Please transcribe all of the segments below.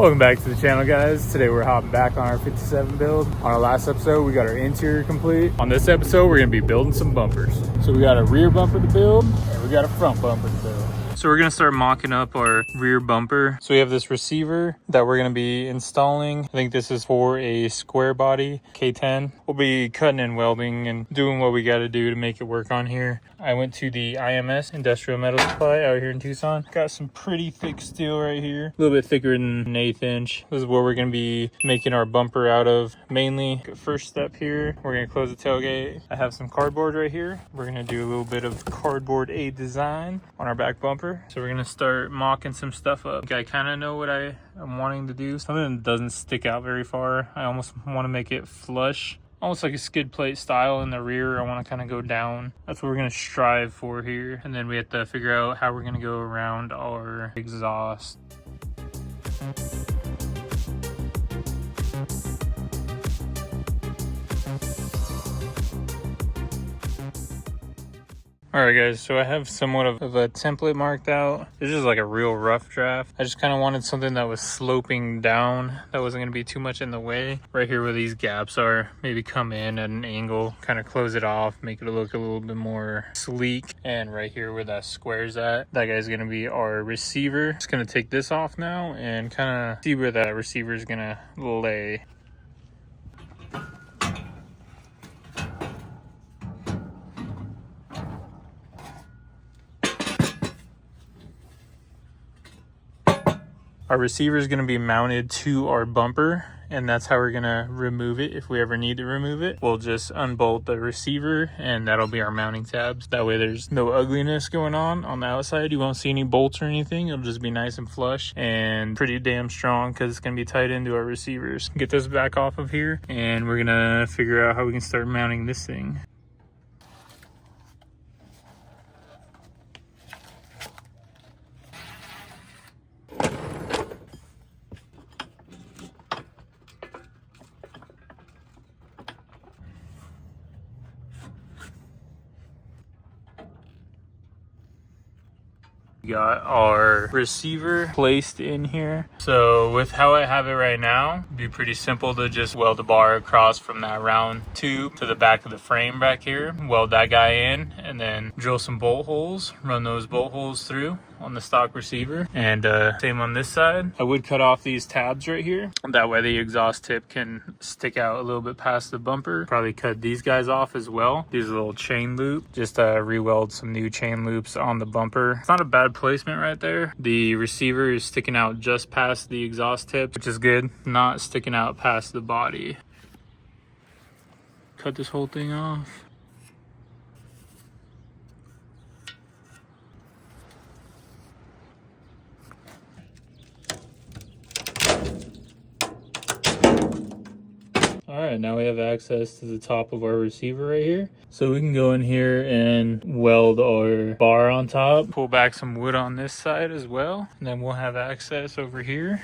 Welcome back to the channel, guys. Today we're hopping back on our 57 build. On our last episode, we got our interior complete. On this episode, we're gonna be building some bumpers. So we got a rear bumper to build, and we got a front bumper to build. So we're gonna start mocking up our rear bumper. So we have this receiver that we're gonna be installing. I think this is for a square body K10. We'll be cutting and welding and doing what we gotta do to make it work on here. I went to the IMS Industrial Metal Supply out here in Tucson. Got some pretty thick steel right here. A little bit thicker than an 1/8 inch. This is what we're gonna be making our bumper out of. Mainly, first step here, we're gonna close the tailgate. I have some cardboard right here. We're gonna do a little bit of cardboard aid design on our back bumper. So we're gonna start mocking some stuff up. I kind of know what I am wanting to do. Something that doesn't stick out very far. I almost want to make it flush, almost like a skid plate style in the rear. I want to kind of go down. That's what we're gonna strive for here. And then we have to figure out how we're gonna go around our exhaust. Alright guys, so I have somewhat of a template marked out. This is like a real rough draft. I just kind of wanted something that was sloping down, that wasn't going to be too much in the way. Right here where these gaps are, maybe come in at an angle, kind of close it off, make it look a little bit more sleek. And right here where that square's at, that guy's going to be our receiver. Just going to take this off now and kind of see where that receiver is going to lay. Our receiver is going to be mounted to our bumper, and that's how we're going to remove it. If we ever need to remove it, we'll just unbolt the receiver and that'll be our mounting tabs. That way there's no ugliness going on the outside. You won't see any bolts or anything. It'll just be nice and flush and pretty damn strong because it's going to be tied into our receivers. Get this back off of here and we're going to figure out how we can start mounting this thing. We got our receiver placed in here. So with how I have it right now, it'd be pretty simple to just weld the bar across from that round tube to the back of the frame back here, weld that guy in, and then drill some bolt holes, run those bolt holes through on the stock receiver. And same on this side. I would cut off these tabs right here. That way the exhaust tip can stick out a little bit past the bumper. Probably cut these guys off as well. These are a little chain loop. Just re-weld some new chain loops on the bumper. It's not a bad placement right there. The receiver is sticking out just past the exhaust tip, which is good. Not sticking out past the body. Cut this whole thing off. All right, now we have access to the top of our receiver right here. So we can go in here and weld our bar on top, pull back some wood on this side as well, and then we'll have access over here.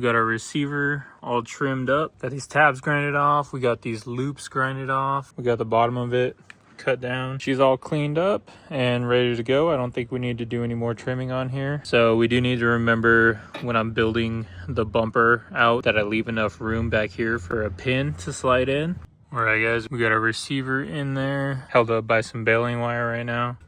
We got our receiver all trimmed up. Got these tabs grinded off. We got these loops grinded off. We got the bottom of it cut down. She's all cleaned up and ready to go. I don't think we need to do any more trimming on here. So we do need to remember when I'm building the bumper out that I leave enough room back here for a pin to slide in. All right, guys, we got our receiver in there, held up by some baling wire right now.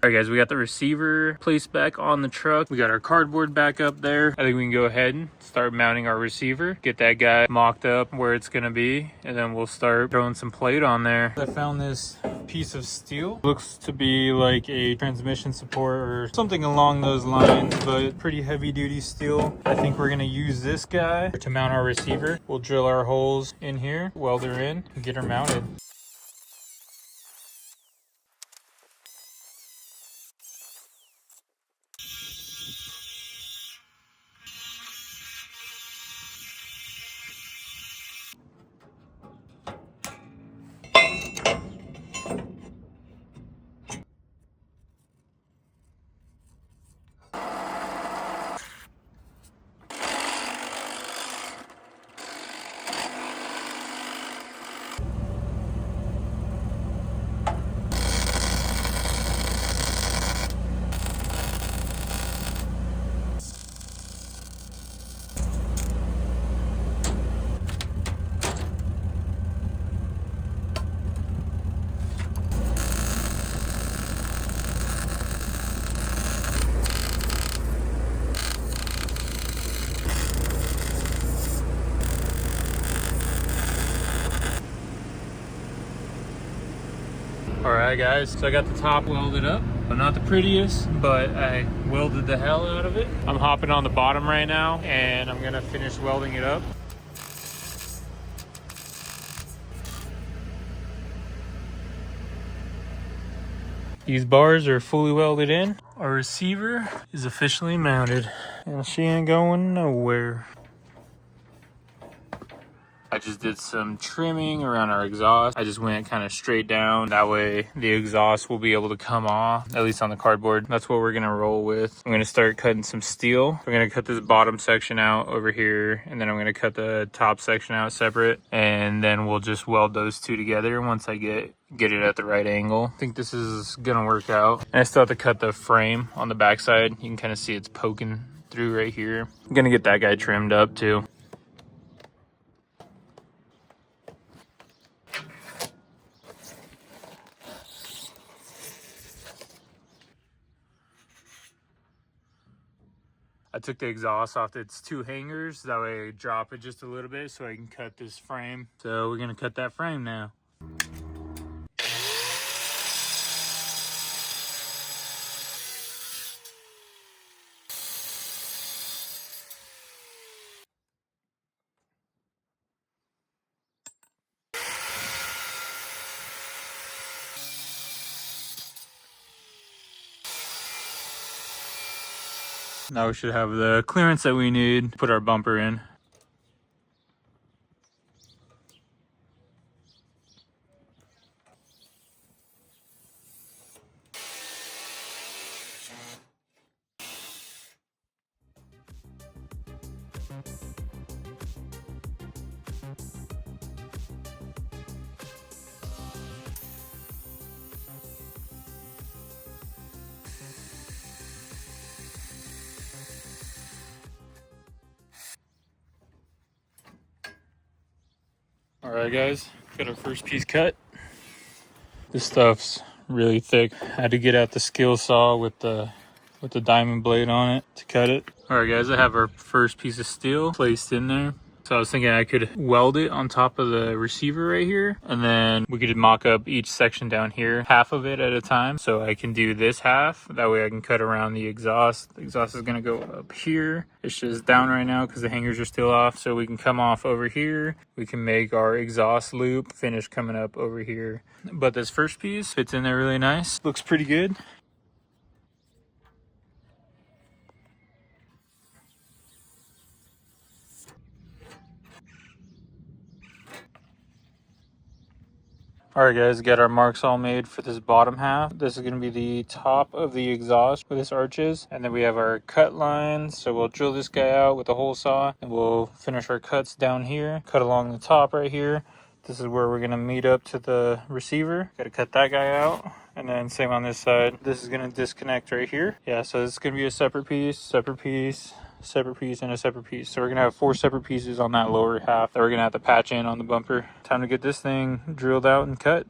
All right, guys, we got the receiver placed back on the truck. We got our cardboard back up there. I think we can go ahead and start mounting our receiver, get that guy mocked up where it's gonna be, and then we'll start throwing some plate on there. I found this piece of steel. Looks to be like a transmission support or something along those lines, but pretty heavy duty steel. I think we're gonna use this guy to mount our receiver. We'll drill our holes in here, weld her in, and get her mounted. All right, guys, so I got the top welded up. Not the prettiest, but I welded the hell out of it. I'm hopping on the bottom right now, and I'm gonna finish welding it up. These bars are fully welded in. Our receiver is officially mounted, and she ain't going nowhere. I just did some trimming around our exhaust. I just went kind of straight down. That way the exhaust will be able to come off, at least on the cardboard. That's what we're gonna roll with. I'm gonna start cutting some steel. We're gonna cut this bottom section out over here, and then I'm gonna cut the top section out separate, and then we'll just weld those two together once I get it at the right angle. I think this is gonna work out. And I still have to cut the frame on the backside. You can kind of see it's poking through right here. I'm gonna get that guy trimmed up too. I took the exhaust off its two hangers. That way I drop it just a little bit so I can cut this frame. So we're gonna cut that frame now. Now we should have the clearance that we need to put our bumper in. All right, guys, got our first piece cut. This stuff's really thick. I had to get out the skill saw with the diamond blade on it to cut it. All right, guys, I have our first piece of steel placed in there. So I was thinking I could weld it on top of the receiver right here, and then we could mock up each section down here, half of it at a time. So I can do this half. That way I can cut around the exhaust. The exhaust is gonna go up here. It's just down right now because the hangers are still off. So we can come off over here. We can make our exhaust loop finish coming up over here. But this first piece fits in there really nice. Looks pretty good. Alright guys, got our marks all made for this bottom half. This is going to be the top of the exhaust where this arches. And then we have our cut lines. So we'll drill this guy out with a hole saw. And we'll finish our cuts down here. Cut along the top right here. This is where we're going to meet up to the receiver. Got to cut that guy out. And then same on this side. This is going to disconnect right here. Yeah, so this is going to be a separate piece, separate piece, separate piece, and a separate piece. So we're gonna have 4 separate pieces on that lower half that we're gonna have to patch in on the bumper. Time to get this thing drilled out and cut.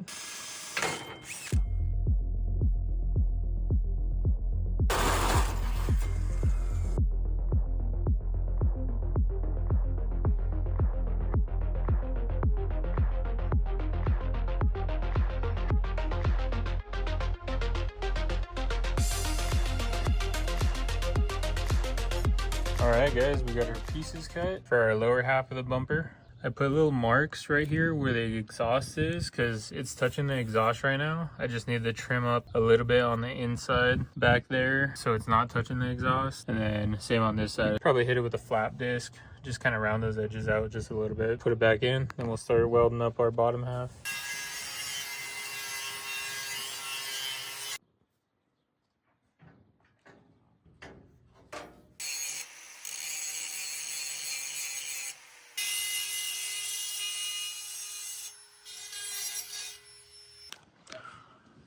Alright guys, we got our pieces cut for our lower half of the bumper. I put little marks right here where the exhaust is because it's touching the exhaust right now. I just need to trim up a little bit on the inside back there so it's not touching the exhaust. And then same on this side. Probably hit it with a flap disc, just kind of round those edges out just a little bit. Put it back in, then we'll start welding up our bottom half.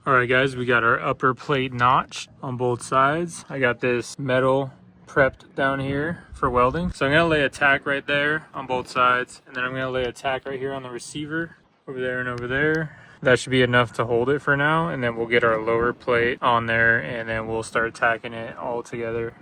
Alright guys, we got our upper plate notch on both sides. I got this metal prepped down here for welding. So I'm going to lay a tack right there on both sides. And then I'm going to lay a tack right here on the receiver, over there and over there. That should be enough to hold it for now. And then we'll get our lower plate on there and then we'll start tacking it all together.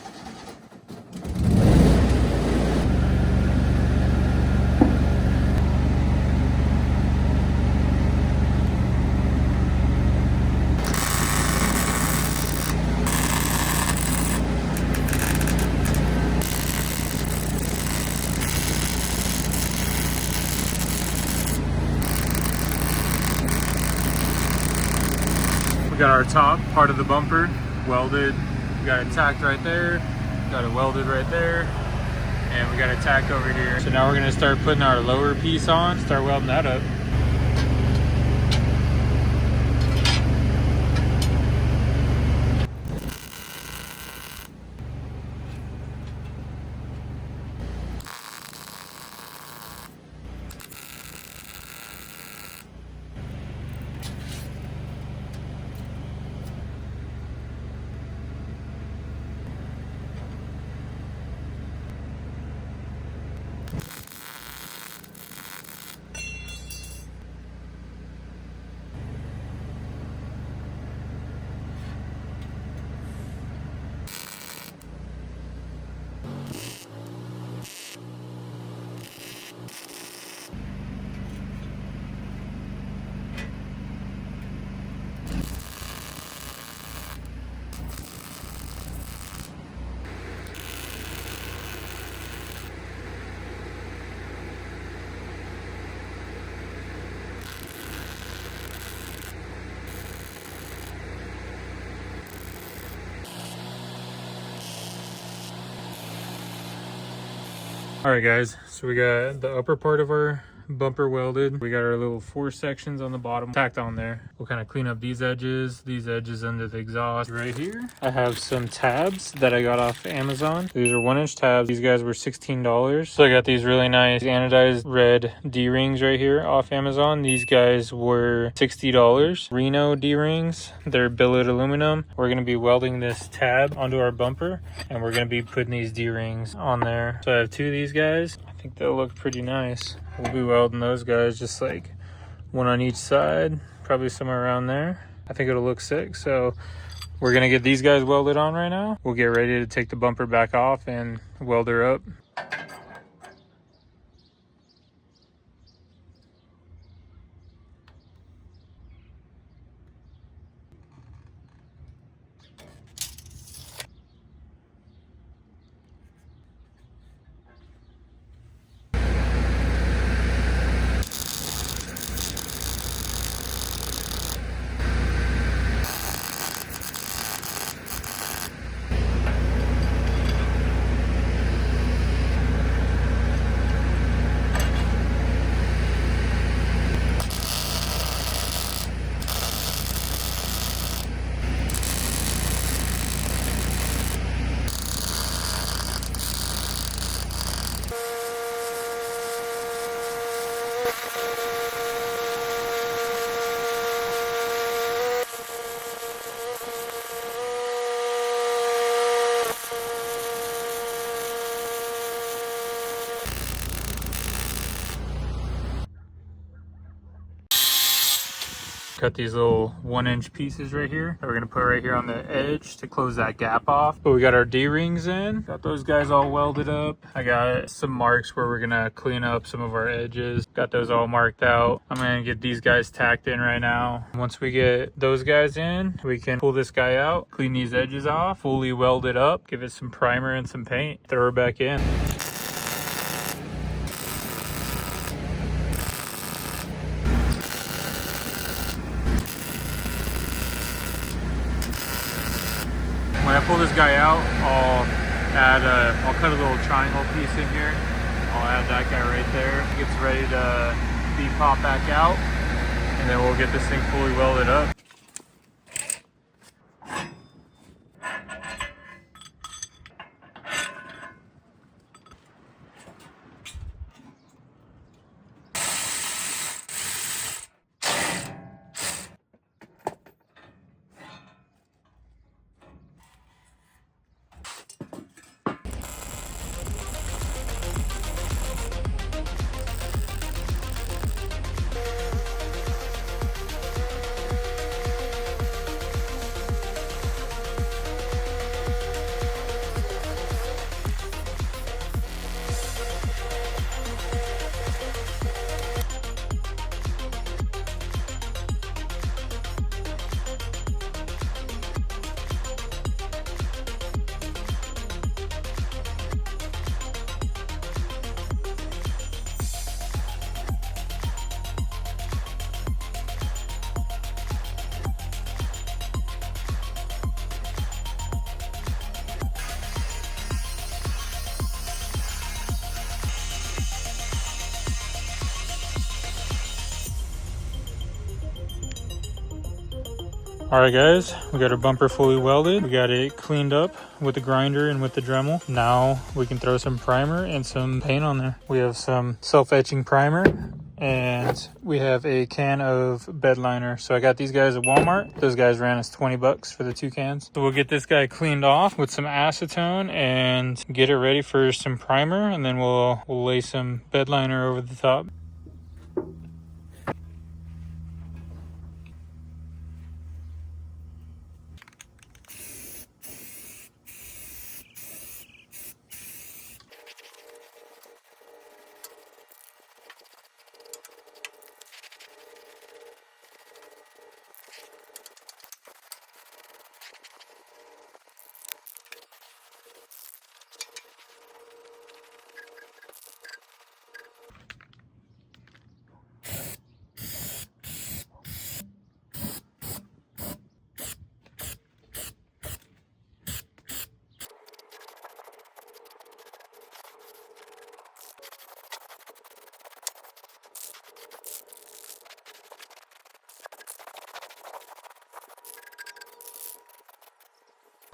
We got our top part of the bumper welded. We got it tacked right there, got it welded right there, and we got it tacked over here. So now we're gonna start putting our lower piece on, start welding that up. All right guys, so we got the upper part of our bumper welded. We got our little 4 sections on the bottom tacked on there. We'll kind of clean up these edges under the exhaust. Right here, I have some tabs that I got off Amazon. These are 1-inch tabs. These guys were $16. So I got these really nice anodized red D-rings right here off Amazon. These guys were $60. Reno D-rings. They're billet aluminum. We're going to be welding this tab onto our bumper and we're going to be putting these D-rings on there. So I have 2 of these guys. I think they'll look pretty nice. We'll be welding those guys just like 1 on each side, probably somewhere around there. I think it'll look sick. So we're gonna get these guys welded on right now. We'll get ready to take the bumper back off and weld her up. Cut these little 1-inch pieces right here that we're gonna put right here on the edge to close that gap off. But we got our D-rings in, got those guys all welded up. I got some marks where we're gonna clean up some of our edges. Got those all marked out. I'm gonna get these guys tacked in right now. Once we get those guys in, we can pull this guy out, clean these edges off, fully weld it up, give it some primer and some paint, throw it back in. When I pull this guy out, I'll cut a little triangle piece in here. I'll add that guy right there. It gets ready to be popped back out, and then we'll get this thing fully welded up. All right guys, we got our bumper fully welded. We got it cleaned up with the grinder and with the Dremel. Now we can throw some primer and some paint on there. We have some self-etching primer and we have a can of bed liner. So I got these guys at Walmart. Those guys ran us 20 bucks for the 2 cans. So we'll get this guy cleaned off with some acetone and get it ready for some primer, and then we'll lay some bed liner over the top.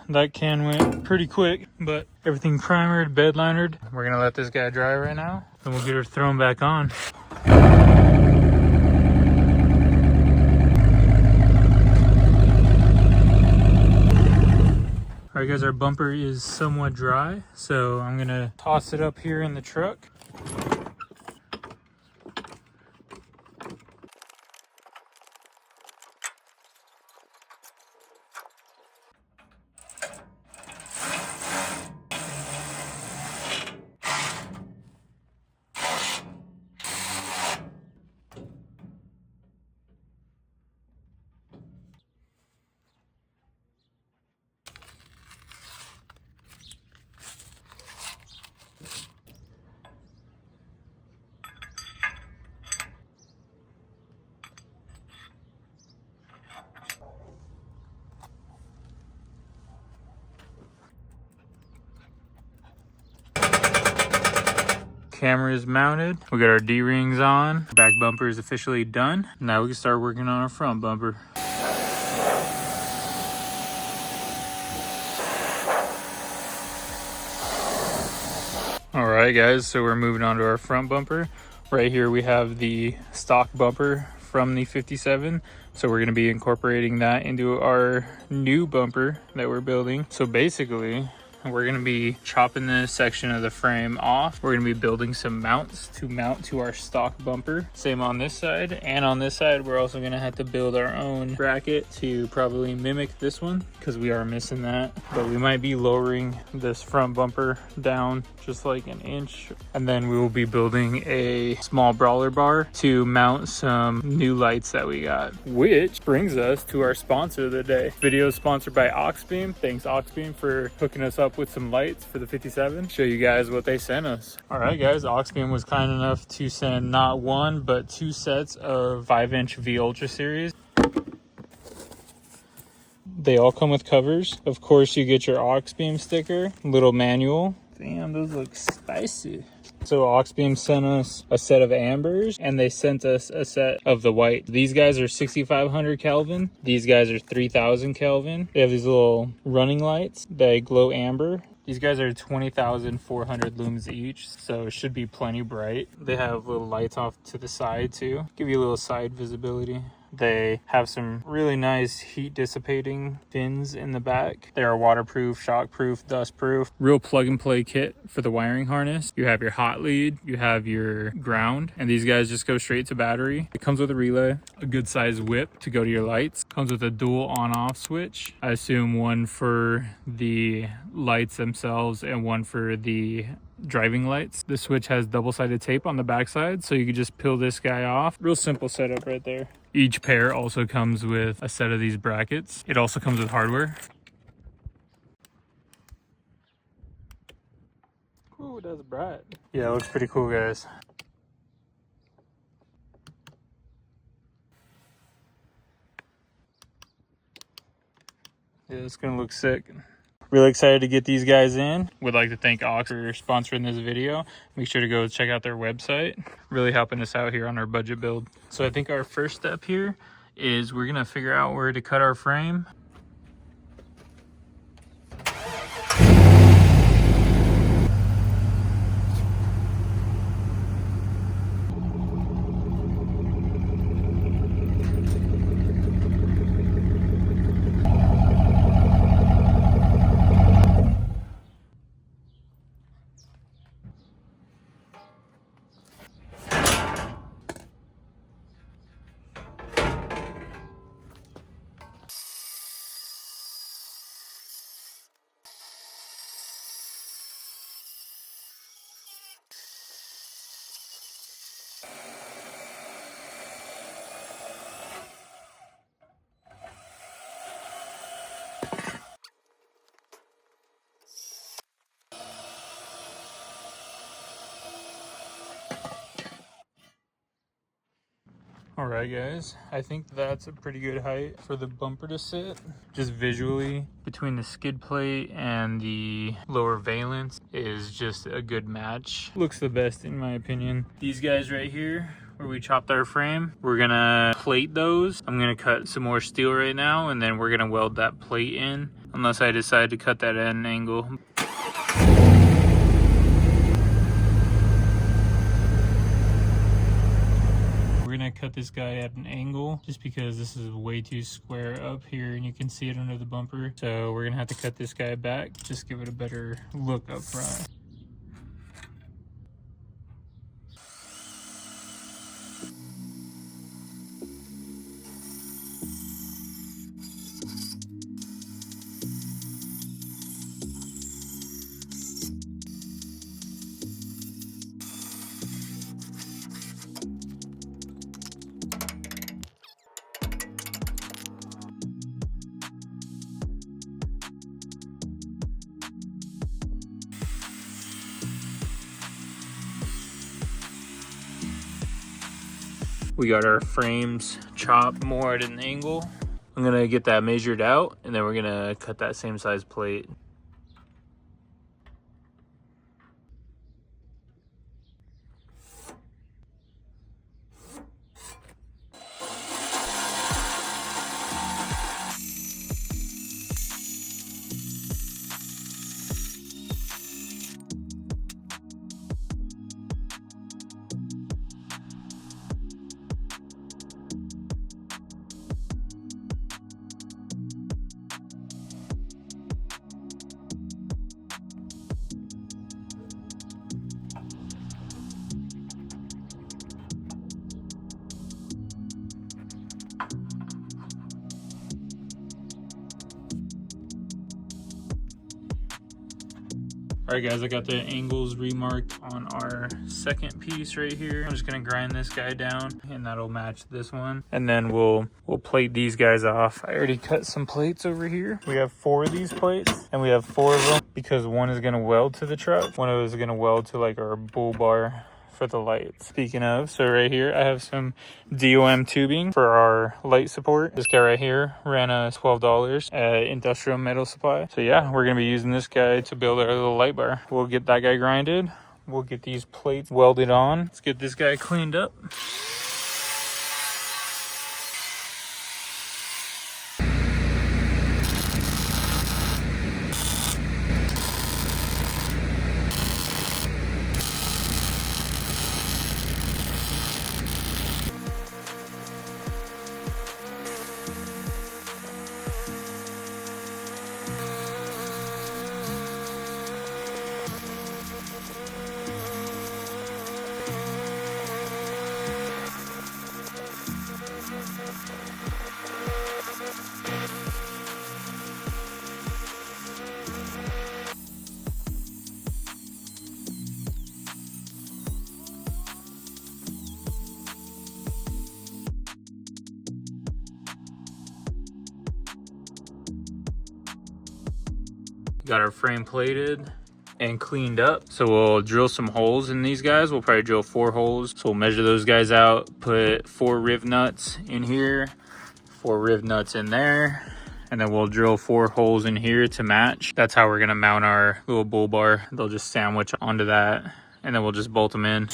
That can went pretty quick, but everything primered, bed linered. We're gonna let this guy dry right now, and we'll get her thrown back on. All right guys, our bumper is somewhat dry, so I'm gonna toss it up here in the truck. Camera is mounted. We got our D-rings on. Back bumper is officially done. Now we can start working on our front bumper. All right guys, so we're moving on to our front bumper. Right here we have the stock bumper from the 57. So we're going to be incorporating that into our new bumper that we're building. So basically, we're going to be chopping this section of the frame off. We're going to be building some mounts to mount to our stock bumper. Same on this side. And on this side, we're also going to have to build our own bracket to probably mimic this one because we are missing that. But we might be lowering this front bumper down just like an inch. And then we will be building a small brawler bar to mount some new lights that we got. Which brings us to our sponsor of the day. Video is sponsored by Auxbeam. Thanks Auxbeam for hooking us up with some lights for the 57. Show you guys what they sent us. All right guys, Auxbeam was kind enough to send not one but two sets of 5-inch V Ultra series. They all come with covers. Of course you get your Auxbeam sticker, little manual. Damn, those look spicy. So Auxbeam sent us a set of ambers and they sent us a set of the white. These guys are 6,500 Kelvin. These guys are 3,000 Kelvin. They have these little running lights. They glow amber. These guys are 20,400 lumens each, so it should be plenty bright. They have little lights off to the side too. Give you a little side visibility. They have some really nice heat dissipating fins in the back. They are waterproof, shockproof, dustproof. Real plug and play kit for the wiring harness. You have your hot lead, you have your ground, and these guys just go straight to battery. It comes with a relay, a good size whip to go to your lights. Comes with a dual on-off switch. I assume one for the lights themselves and one for the driving lights. The switch has double-sided tape on the backside, so you can just peel this guy off. Real simple setup right there. Each pair also comes with a set of these brackets. It also comes with hardware. Ooh, that's bright. Yeah, it looks pretty cool, guys. Yeah, it's gonna look sick. Really excited to get these guys in. Would like to thank Aux for sponsoring this video. Make sure to go check out their website. Really helping us out here on our budget build. So I think our first step here is we're gonna figure out where to cut our frame. All right, guys, I think that's a pretty good height for the bumper to sit. Just visually, between the skid plate and the lower valence is just a good match. Looks the best in my opinion. These guys right here, where we chopped our frame, we're gonna plate those. I'm gonna cut some more steel right now, and then we're gonna weld that plate in, unless I decide to cut that at an angle. Cut this guy at an angle just because this is way too square up here and you can see it under the bumper, so we're gonna have to cut this guy back, just give it a better look up front. We got our frames chopped more at an angle. I'm gonna get that measured out and then we're gonna cut that same size plate. All right, guys, I got the angles remarked on our second piece right here. I'm just gonna grind this guy down and that'll match this one. And then we'll plate these guys off. I already cut some plates over here. We have 4 of these plates and we have 4 of them because one is gonna weld to the truck. One of those is gonna weld to like our bull bar for the lights. Speaking of, so right here I have some DOM tubing for our light support. This guy right here ran us $12 at Industrial Metal Supply. So yeah, we're gonna be using this guy to build our little light bar. We'll get that guy grinded. We'll get these plates welded on. Let's get this guy cleaned up. Got our frame plated and cleaned up. So we'll drill some holes in these guys. We'll probably drill 4 holes. So we'll measure those guys out, put 4 riv nuts in here, 4 riv nuts in there, and then we'll drill 4 holes in here to match. That's how we're gonna mount our little bull bar. They'll just sandwich onto that, and then we'll just bolt them in.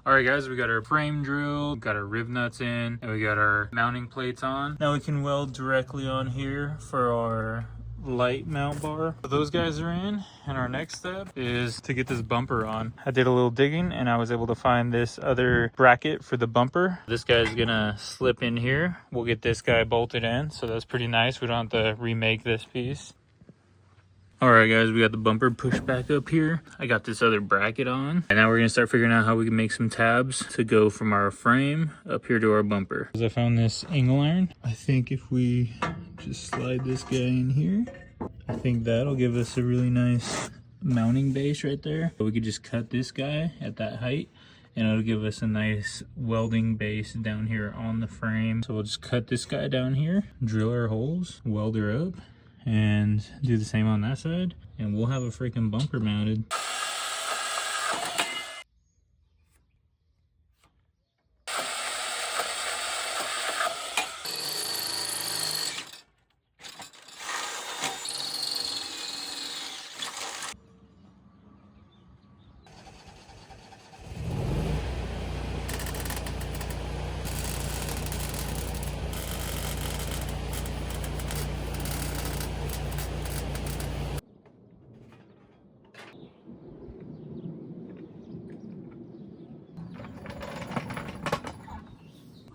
All right, guys, we got our frame drilled, got our rib nuts in, and we got our mounting plates on. Now we can weld directly on here for our light mount bar. So those guys are in, and our next step is to get this bumper on. I did a little digging and I was able to find this other bracket for the bumper. This guy's gonna slip in here. We'll get this guy bolted in, so that's pretty nice. We don't have to remake this piece. All right, guys, we got the bumper pushed back up here. I got this other bracket on, and now we're gonna start figuring out how we can make some tabs to go from our frame up here to our bumper. I found this angle iron. I think if we just slide this guy in here, I think that'll give us a really nice mounting base right there. We could just cut this guy at that height, and it'll give us a nice welding base down here on the frame. So we'll just cut this guy down here, drill our holes, weld her up, and do the same on that side, and we'll have a freaking bumper mounted.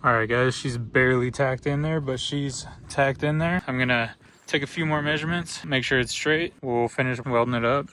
All right, guys, she's barely tacked in there, but she's tacked in there. I'm gonna take a few more measurements, make sure it's straight. We'll finish welding it up.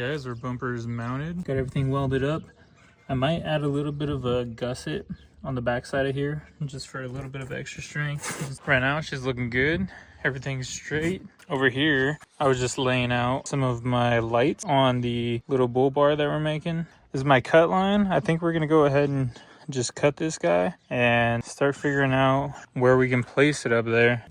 guys, our bumper is mounted. Got everything welded up. I might add a little bit of a gusset on the back side of here, just for a little bit of extra strength. Right now, she's looking good. Everything's straight. Over here, I was just laying out some of my lights on the little bull bar that we're making. This is my cut line. I think we're gonna go ahead and just cut this guy and start figuring out where we can place it up there.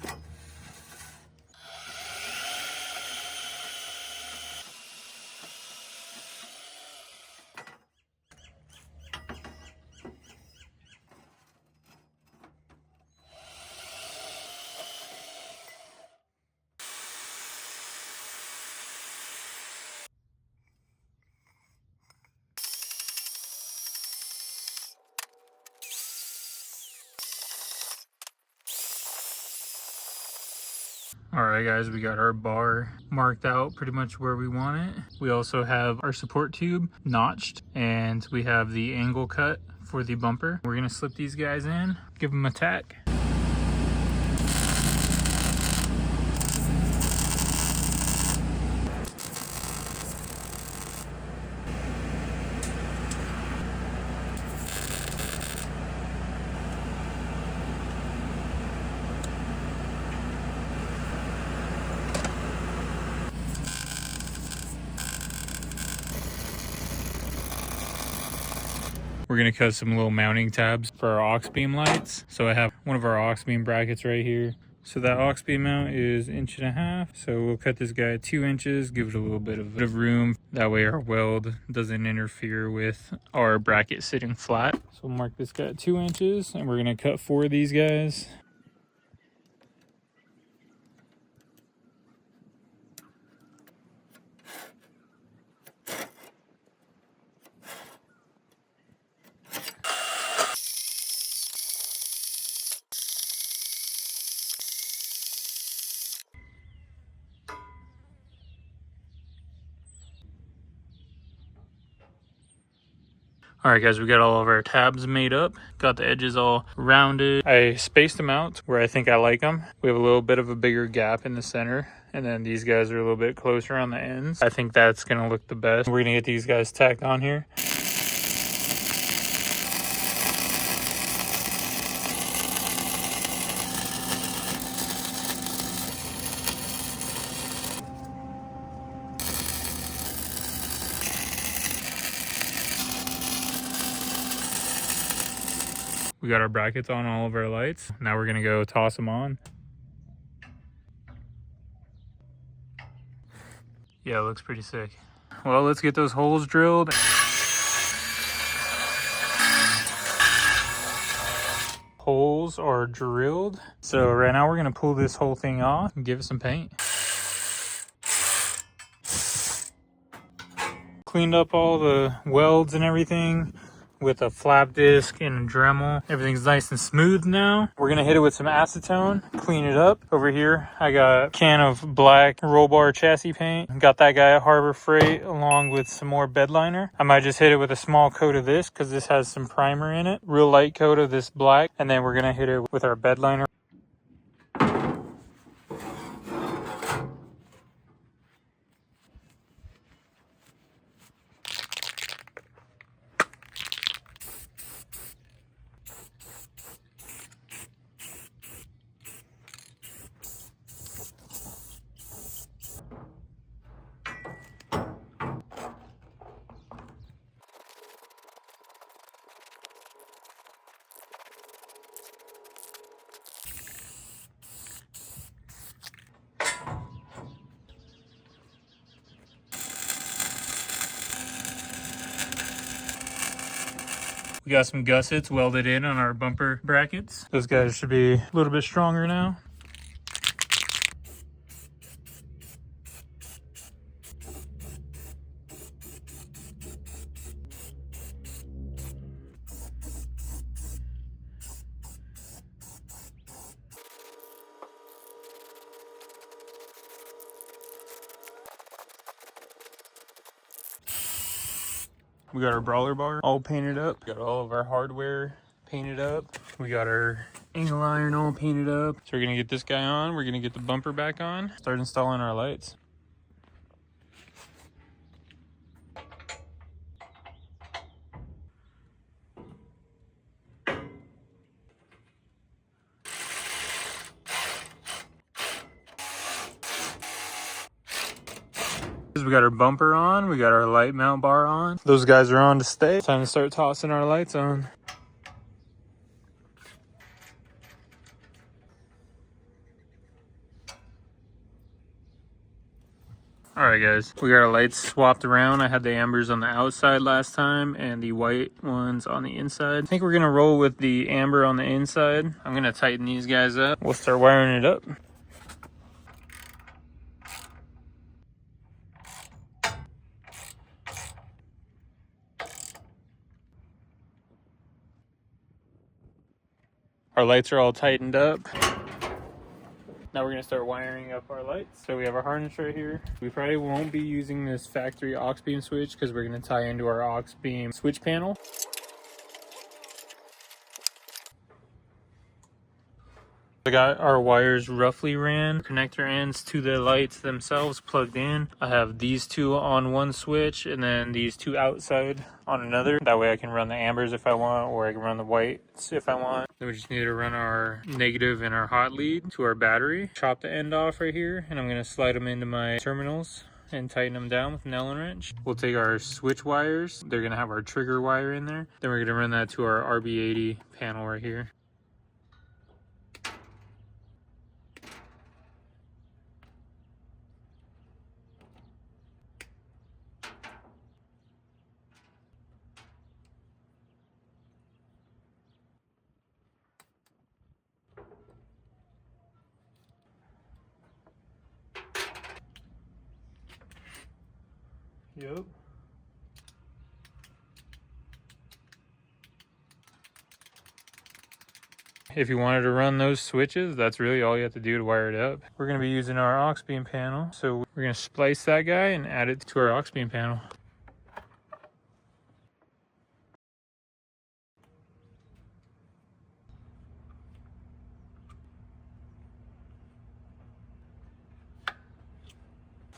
All right, guys, we got our bar marked out pretty much where we want it. We also have our support tube notched, and we have the angle cut for the bumper. We're gonna slip these guys in, give them a tack. We're gonna cut some little mounting tabs for our Auxbeam lights. So I have one of our Auxbeam brackets right here. So that Auxbeam mount is 1.5 inches. So we'll cut this guy at 2 inches, give it a little bit of room. That way our weld doesn't interfere with our bracket sitting flat. So we'll mark this guy at 2 inches, and we're gonna cut 4 of these guys. All right, guys, we got all of our tabs made up. Got the edges all rounded. I spaced them out where I think I like them. We have a little bit of a bigger gap in the center, and then these guys are a little bit closer on the ends. I think that's gonna look the best. We're gonna get these guys tacked on here. We got our brackets on all of our lights. Now we're gonna go toss them on. Yeah, it looks pretty sick. Well, let's get those holes drilled. Holes are drilled. So right now we're gonna pull this whole thing off and give it some paint. Cleaned up all the welds and everything with a flap disc and a Dremel. Everything's nice and smooth now. We're gonna hit it with some acetone, clean it up. Over here, I got a can of black roll bar chassis paint. Got that guy at Harbor Freight along with some more bed liner. I might just hit it with a small coat of this because this has some primer in it. Real light coat of this black. And then we're gonna hit it with our bed liner. We got some gussets welded in on our bumper brackets. Those guys should be a little bit stronger now. We got our brawler bar all painted up. Got all of our hardware painted up. We got our angle iron all painted up. So we're gonna get this guy on. We're gonna get the bumper back on. Start installing our lights. We got our bumper on, we got our light mount bar on. Those guys are on to stay. Time to start tossing our lights on. Alright guys, we got our lights swapped around. I had the ambers on the outside last time and the white ones on the inside. I think we're gonna roll with the amber on the inside. I'm gonna tighten these guys up. We'll start wiring it up. Our lights are all tightened up. Now we're gonna start wiring up our lights. So we have our harness right here. We probably won't be using this factory Auxbeam switch because we're gonna tie into our Auxbeam switch panel. I got our wires roughly ran, connector ends to the lights themselves plugged in. I have these two on one switch and then these two outside on another. That way I can run the ambers if I want, or I can run the whites if I want. Then we just need to run our negative and our hot lead to our battery. Chop the end off right here, and I'm gonna slide them into my terminals and tighten them down with an Allen wrench. We'll take our switch wires. They're gonna have our trigger wire in there. Then we're gonna run that to our RB80 panel right here. Yep. If you wanted to run those switches, that's really all you have to do to wire it up. We're going to be using our Auxbeam panel, so we're going to splice that guy and add it to our Auxbeam panel.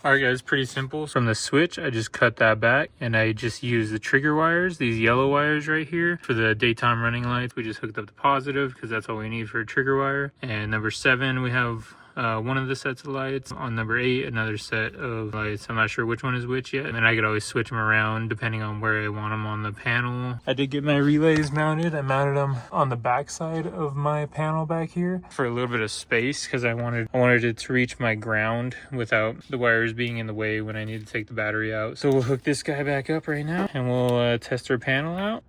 Alright guys, pretty simple. From the switch, I just cut that back and I just use the trigger wires, these yellow wires right here. For the daytime running lights, we just hooked up the positive because that's all we need for a trigger wire. And number 7, we have one of the sets of lights. On number 8, another set of lights. I'm not sure which one is which yet. And then I could always switch them around depending on where I want them on the panel. I did get my relays mounted. I mounted them on the back side of my panel back here for a little bit of space because I wanted it to reach my ground without the wires being in the way when I need to take the battery out. So we'll hook this guy back up right now and we'll test our panel out.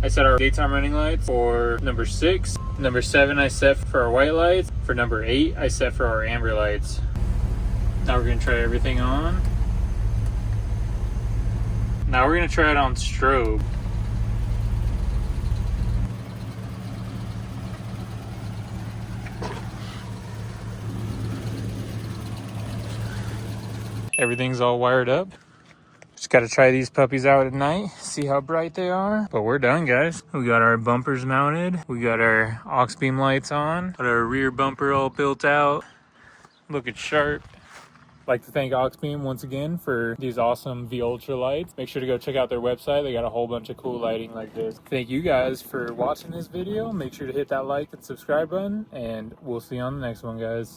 I set our daytime running lights for number 6. Number 7 I set for our white lights. For number 8 I set for our amber lights. Now we're going to try everything on. Now we're going to try it on strobe. Everything's all wired up. Just got to try these puppies out at night, see how bright they are. But we're done, guys. We got our bumpers mounted. We got our Auxbeam lights on. Got our rear bumper all built out. Looking sharp. I'd like to thank Auxbeam once again for these awesome V-Ultra lights. Make sure to go check out their website. They got a whole bunch of cool lighting like this. Thank you guys for watching this video. Make sure to hit that like and subscribe button, and we'll see you on the next one, guys.